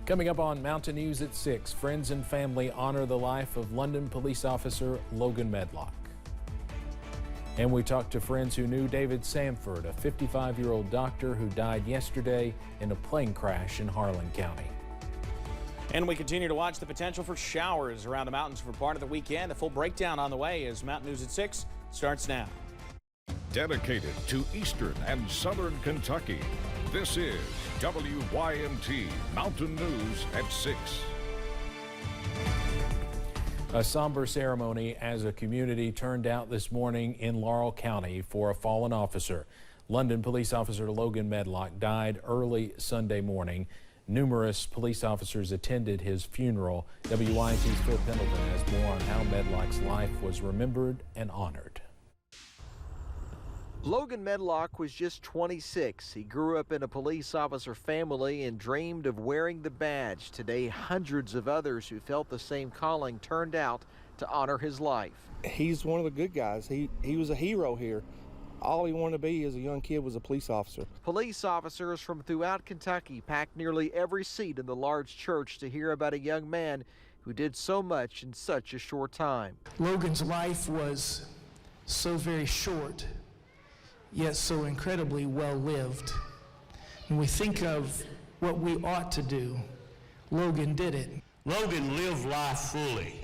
Coming up on Mountain News at 6, friends and family honor the life of London police officer Logan Medlock. And we talked to friends who knew David Sanford, a 55-year-old doctor who died yesterday in a plane crash in Harlan County. And we continue to watch the potential for showers around the mountains for part of the weekend. A full breakdown on the way as Mountain News at 6 starts now. Dedicated to Eastern and Southern Kentucky, this is WYMT Mountain News at 6. A somber ceremony as a community turned out this morning in Laurel County for a fallen officer. London police officer Logan Medlock died early Sunday morning. Numerous police officers attended his funeral. WYMT's Phil Pendleton has more on how Medlock's life was remembered and honored. Logan Medlock was just 26. He grew up in a police officer family and dreamed of wearing the badge. Today, hundreds of others who felt the same calling turned out to honor his life. He's one of the good guys. He was a hero here. All he wanted to be as a young kid was a police officer. Police officers from throughout Kentucky packed nearly every seat in the large church to hear about a young man who did so much in such a short time. Logan's life was so very short, yet so incredibly well lived. When we think of what we ought to do, Logan did it. Logan lived life fully.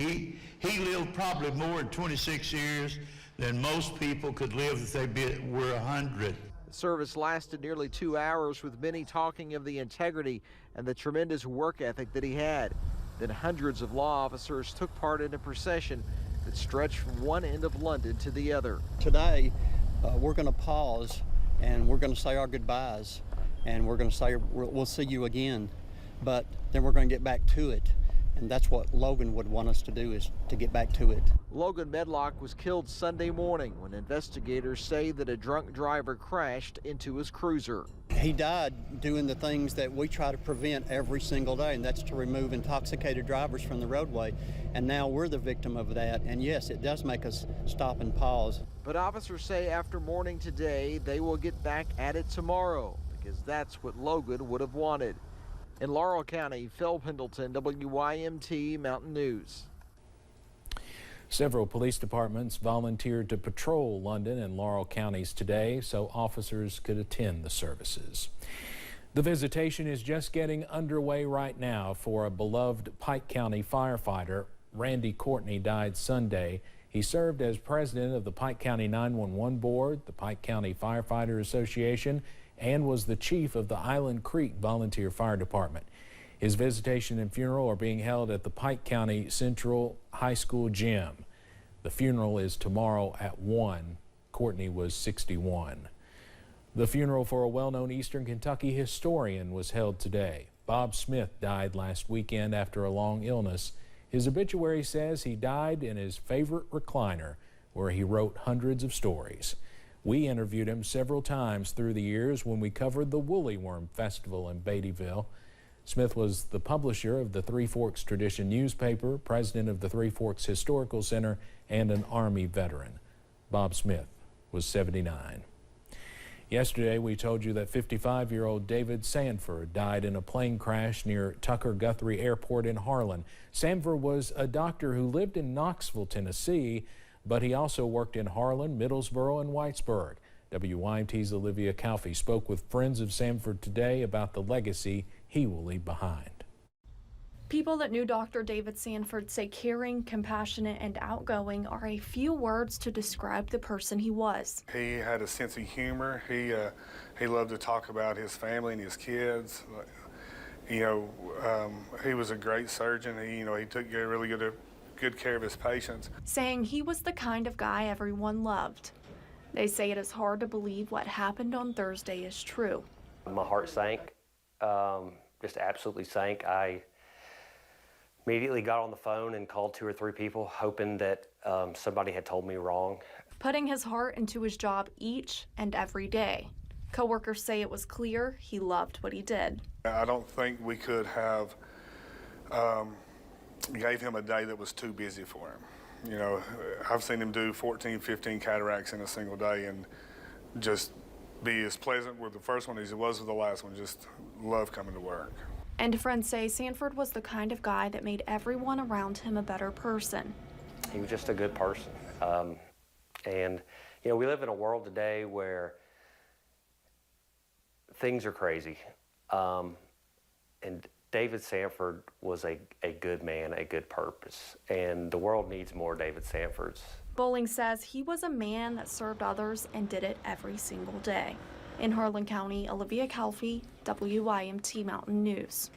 He lived probably more than 26 years than most people could live if they were 100. The service lasted nearly 2 hours, with many talking of the integrity and the tremendous work ethic that he had. Then hundreds of law officers took part in a procession that stretched from one end of London to the other. Today, we're going to pause and we're going to say our goodbyes, and we're going to say we'll see you again, but then we're going to get back to it. And that's what Logan would want us to do, is to get back to it. Logan Medlock was killed Sunday morning when investigators say that a drunk driver crashed into his cruiser. He died doing the things that we try to prevent every single day, and that's to remove intoxicated drivers from the roadway. And now we're the victim of that, and yes, it does make us stop and pause. But officers say after mourning today, they will get back at it tomorrow, because that's what Logan would have wanted. In Laurel County, Phil Pendleton, WYMT Mountain News. Several police departments volunteered to patrol London and Laurel counties today so officers could attend the services. The visitation is just getting underway right now for a beloved Pike County firefighter. Randy Courtney died Sunday. He served as president of the Pike County 911 Board, the Pike County Firefighter Association, and was the chief of the Island Creek Volunteer Fire Department. His visitation and funeral are being held at the Pike County Central High School gym. The funeral is tomorrow at 1. Courtney was 61. The funeral for a well-known Eastern Kentucky historian was held today. Bob Smith died last weekend after a long illness. His obituary says he died in his favorite recliner, where he wrote hundreds of stories. We interviewed him several times through the years when we covered the Woolly Worm Festival in Beattyville. Smith was the publisher of the Three Forks Tradition newspaper, president of the Three Forks Historical Center, and an Army veteran. Bob Smith was 79. Yesterday, we told you that 55-year-old David Sanford died in a plane crash near Tucker Guthrie Airport in Harlan. Sanford was a doctor who lived in Knoxville, Tennessee, but he also worked in Harlan, Middlesboro, and Whitesburg. WYMT's Olivia Calfee spoke with friends of Sanford today about the legacy he will leave behind. People that knew Dr. David Sanford say caring, compassionate, and outgoing are a few words to describe the person he was. He had a sense of humor. He loved to talk about his family and his kids. He was a great surgeon. He took really good care of his patients. Saying he was the kind of guy everyone loved. They say it is hard to believe what happened on Thursday is true. My heart sank, just absolutely sank. I immediately got on the phone and called 2 or 3 people, hoping that somebody had told me wrong. Putting his heart into his job each and every day. Coworkers say it was clear he loved what he did. I don't think we could have gave him a day that was too busy for him. I've seen him do 14, 15 cataracts in a single day and just be as pleasant with the first one as he was with the last one. Just love coming to work. And friends say Sanford was the kind of guy that made everyone around him a better person. He was just a good person. And, you know, we live in a world today where things are crazy. And David Sanford was a good man, a good purpose. And the world needs more David Sanfords. Bowling says he was a man that served others and did it every single day. In Harlan County, Olivia Calfee, WYMT Mountain News.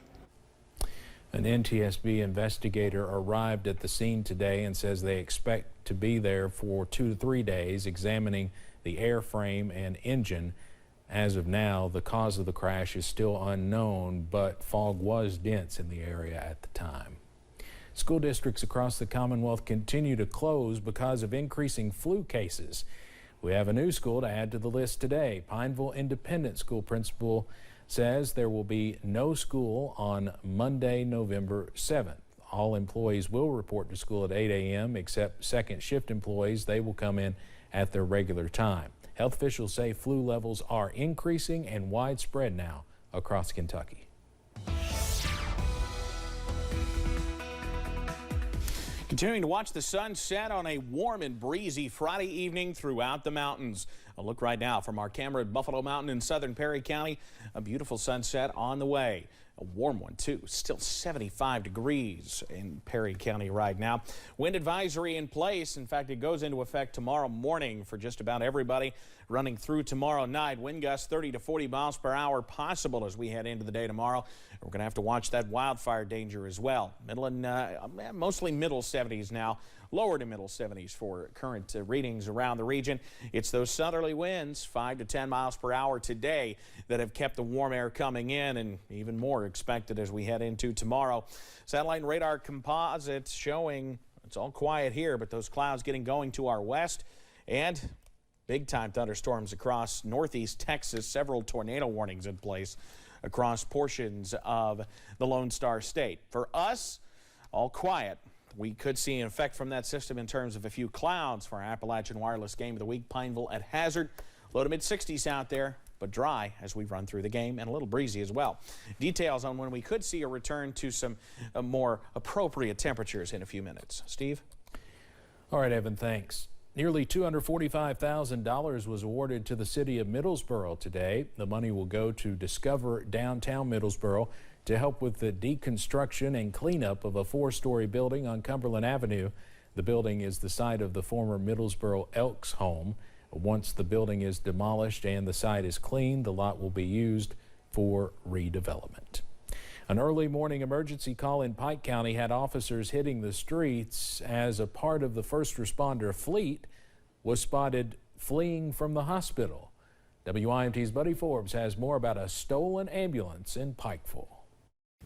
An NTSB investigator arrived at the scene today and says they expect to be there for 2 to 3 days examining the airframe and engine. As of now, the cause of the crash is still unknown, but fog was dense in the area at the time. School districts across the Commonwealth continue to close because of increasing flu cases. We have a new school to add to the list today. Pineville Independent School principal says there will be no school on Monday, November 7th. All employees will report to school at 8 a.m. except second shift employees. They will come in at their regular time. Health officials say flu levels are increasing and widespread now across Kentucky. Continuing to watch the sun set on a warm and breezy Friday evening throughout the mountains. A look right now from our camera at Buffalo Mountain in southern Perry County. A beautiful sunset on the way. A warm one, too. Still 75 degrees in Perry County right now. Wind advisory in place. In fact, it goes into effect tomorrow morning for just about everybody. Running through tomorrow night. Wind gusts 30 to 40 miles per hour possible as we head into the day tomorrow. We're going to have to watch that wildfire danger as well. Middle and mostly middle 70s now. Lower to middle 70s for current readings around the region. It's those southerly winds, 5 to 10 miles per hour today, that have kept the warm air coming in, and even more expected as we head into tomorrow. Satellite and radar composites showing it's all quiet here, but those clouds getting going to our west, and big-time thunderstorms across northeast Texas. Several tornado warnings in place across portions of the Lone Star State. For us, all quiet. We could see an effect from that system in terms of a few clouds for our Appalachian Wireless Game of the Week. Pineville at Hazard. Low to mid-60s out there, but dry as we run through the game and a little breezy as well. Details on when we could see a return to some more appropriate temperatures in a few minutes. Steve? All right, Evan, thanks. Nearly $245,000 was awarded to the city of Middlesboro today. The money will go to Discover Downtown Middlesboro to help with the deconstruction and cleanup of a 4-story building on Cumberland Avenue. The building is the site of the former Middlesboro Elks home. Once the building is demolished and the site is cleaned, the lot will be used for redevelopment. An early morning emergency call in Pike County had officers hitting the streets as a part of the first responder fleet was spotted fleeing from the hospital. WIMT's Buddy Forbes has more about a stolen ambulance in Pikeville.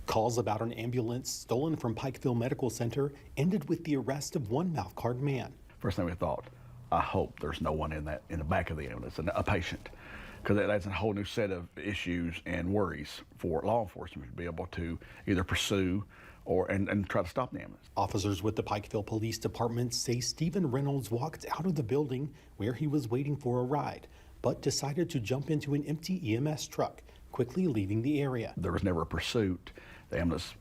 Calls about an ambulance stolen from Pikeville Medical Center ended with the arrest of one mouth-guard man. First thing we thought, I hope there's no one in the back of the ambulance, a patient, because that's a whole new set of issues and worries for law enforcement to be able to either pursue and try to stop the ambulance. Officers with the Pikeville Police Department say Stephen Reynolds walked out of the building where he was waiting for a ride, but decided to jump into an empty EMS truck, quickly leaving the area. There was never a pursuit. The ambulance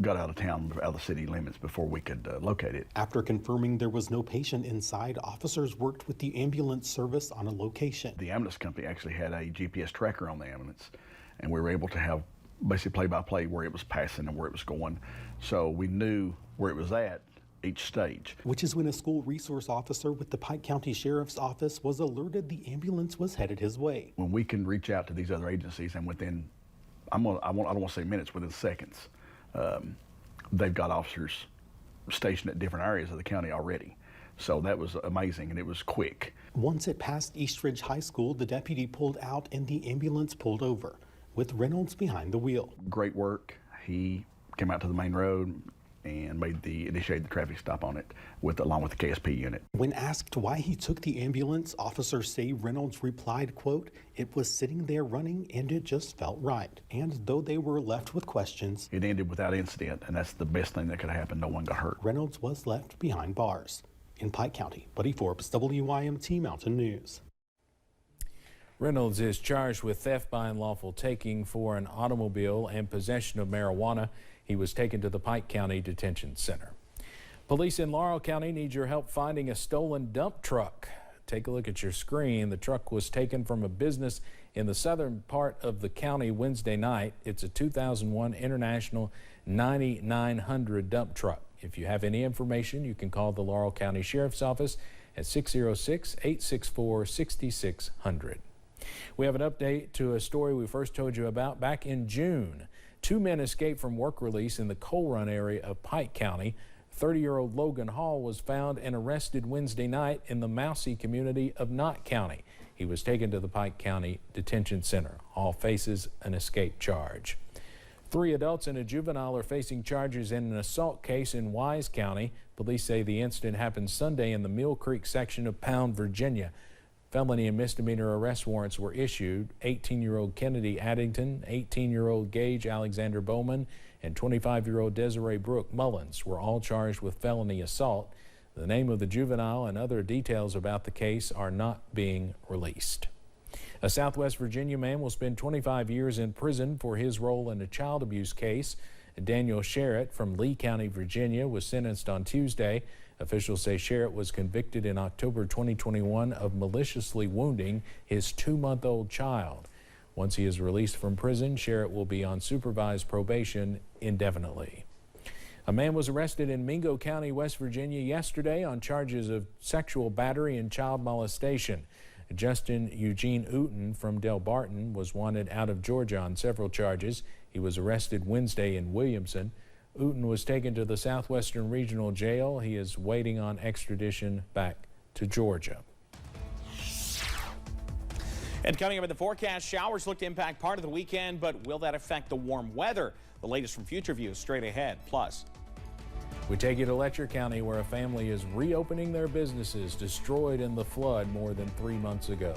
got out of town, out of the city limits before we could locate it. After confirming there was no patient inside, officers worked with the ambulance service on a location. The ambulance company actually had a GPS tracker on the ambulance, and we were able to have basically play-by-play where it was passing and where it was going. So we knew where it was at each stage. Which is when a school resource officer with the Pike County Sheriff's Office was alerted the ambulance was headed his way. When we can reach out to these other agencies and within, I don't want to say minutes, within seconds, they've got officers stationed at different areas of the county already. So that was amazing, and it was quick. Once it passed Eastridge High School, the deputy pulled out and the ambulance pulled over, with Reynolds behind the wheel. Great work. He came out to the main road and initiated the traffic stop on it along with the KSP unit. When asked why he took the ambulance, officers say Reynolds replied, quote, "It was sitting there running and it just felt right." And though they were left with questions, it ended without incident, and that's the best thing that could have happened. No one got hurt. Reynolds was left behind bars. In Pike County, Buddy Forbes, WYMT Mountain News. Reynolds is charged with theft by unlawful taking for an automobile and possession of marijuana. He was taken to the Pike County Detention Center. Police in Laurel County need your help finding a stolen dump truck. Take a look at your screen. The truck was taken from a business in the southern part of the county Wednesday night. It's a 2001 International 9900 dump truck. If you have any information, you can call the Laurel County Sheriff's Office at 606-864-6600. We have an update to a story we first told you about back in June. 2 men escaped from work release in the Coal Run area of Pike County. 30-year-old Logan Hall was found and arrested Wednesday night in the Mousy community of Knott County. He was taken to the Pike County Detention Center. Hall faces an escape charge. 3 adults and a juvenile are facing charges in an assault case in Wise County. Police say the incident happened Sunday in the Mill Creek section of Pound, Virginia. Felony and misdemeanor arrest warrants were issued. 18-year-old Kennedy Addington, 18-year-old Gage Alexander Bowman, and 25-year-old Desiree Brooke Mullins were all charged with felony assault. The name of the juvenile and other details about the case are not being released. A Southwest Virginia man will spend 25 years in prison for his role in a child abuse case. Daniel Sherritt from Lee County, Virginia, was sentenced on Tuesday. Officials say Sherritt was convicted in October 2021 of maliciously wounding his 2-month-old child. Once he is released from prison, Sherritt will be on supervised probation indefinitely. A man was arrested in Mingo County, West Virginia yesterday on charges of sexual battery and child molestation. Justin Eugene Uten from Del Barton was wanted out of Georgia on several charges. He was arrested Wednesday in Williamson. Uten was taken to the Southwestern Regional Jail. He is waiting on extradition back to Georgia. And coming up in the forecast, showers look to impact part of the weekend, but will that affect the warm weather? The latest from Future View straight ahead. Plus, we take you to Letcher County, where a family is reopening their businesses destroyed in the flood more than 3 months ago.